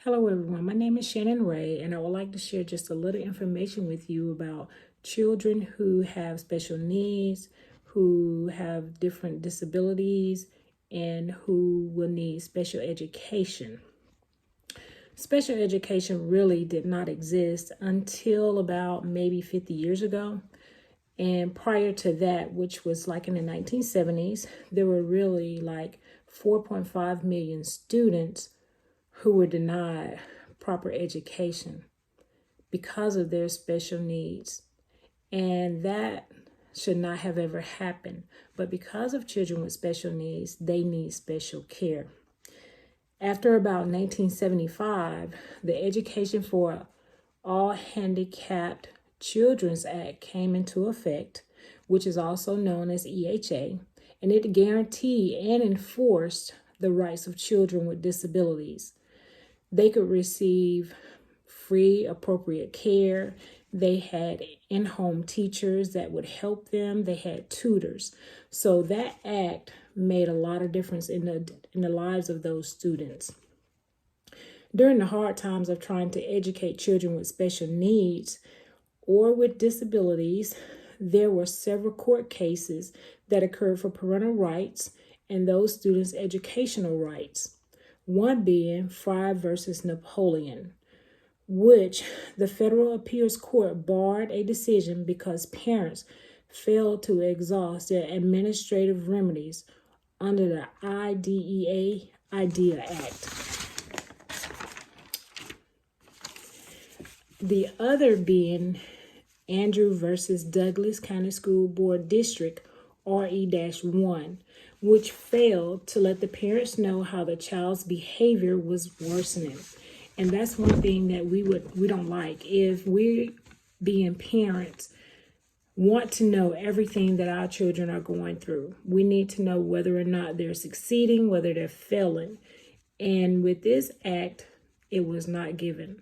Hello everyone, my name is Shannon Ray and I would like to share just a little information with you about children who have special needs, who have different disabilities, and who will need special education. Special education really did not exist until about maybe 50 years ago. And prior to that, which was like in the 1970s, there were really like 4.5 million students who were denied proper education because of their special needs. And that should not have ever happened. But because of children with special needs, they need special care. After about 1975, the Education for All Handicapped Children's Act came into effect, which is also known as EHA, and it guaranteed and enforced the rights of children with disabilities. They could receive free, appropriate care. They had in-home teachers that would help them. They had tutors. So that act made a lot of difference in the lives of those students. During the hard times of trying to educate children with special needs or with disabilities, there were several court cases that occurred for parental rights and those students' educational rights. One being Fry versus Napoleon, which the Federal Appeals Court barred a decision because parents failed to exhaust their administrative remedies under the IDEA Act. The other being Andrew versus Douglas County School Board District RE-1, which failed to let the parents know how the child's behavior was worsening. And that's one thing that we don't like. If we, being parents, want to know everything that our children are going through, we need to know whether or not they're succeeding, whether they're failing. And with this act, it was not given.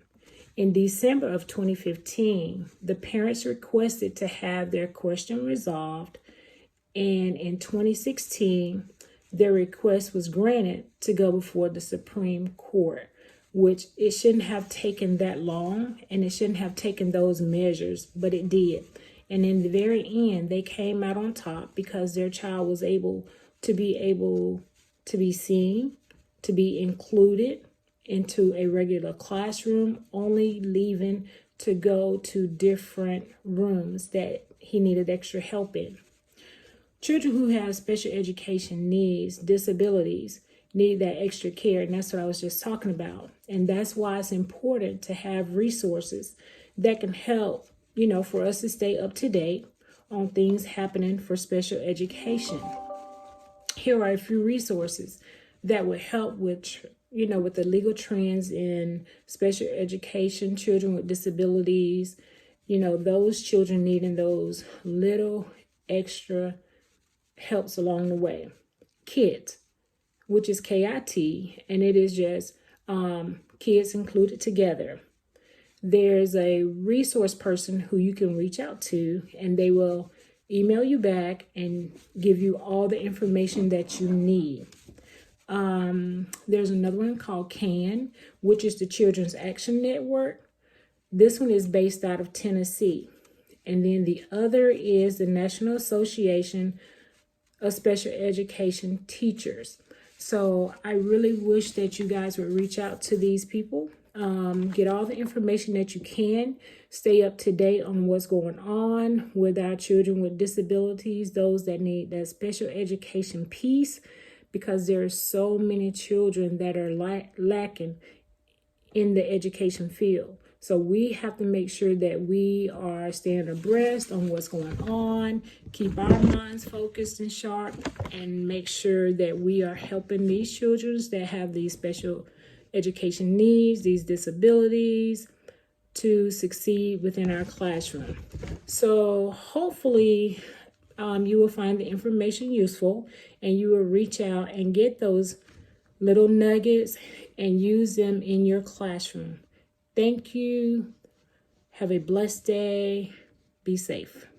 In December of 2015, the parents requested to have their question resolved, and in 2016, their request was granted to go before the Supreme Court, which it shouldn't have taken that long, and it shouldn't have taken those measures, but it did. And in the very end, they came out on top because their child was able to be seen, to be included into a regular classroom, only leaving to go to different rooms that he needed extra help in. Children who have special education needs, disabilities, need that extra care, and that's what I was just talking about. And that's why it's important to have resources that can help, for us to stay up to date on things happening for special education. Here are a few resources that would help with the legal trends in special education, children with disabilities, those children needing those little extra helps along the way. KIT, which is KIT, and it is just kids included together. There's a resource person who you can reach out to, and they will email you back and give you all the information that you need. There's another one called CAN, which is the Children's Action Network. This one is based out of Tennessee. And then the other is the National Association of Special Education Teachers. So I really wish that you guys would reach out to these people, get all the information that you can, stay up to date on what's going on with our children with disabilities, those that need that special education piece, because there are so many children that are lacking in the education field. So we have to make sure that we are staying abreast on what's going on, keep our minds focused and sharp, and make sure that we are helping these children that have these special education needs, these disabilities, to succeed within our classroom. So hopefully you will find the information useful, and you will reach out and get those little nuggets and use them in your classroom. Thank you. Have a blessed day. Be safe.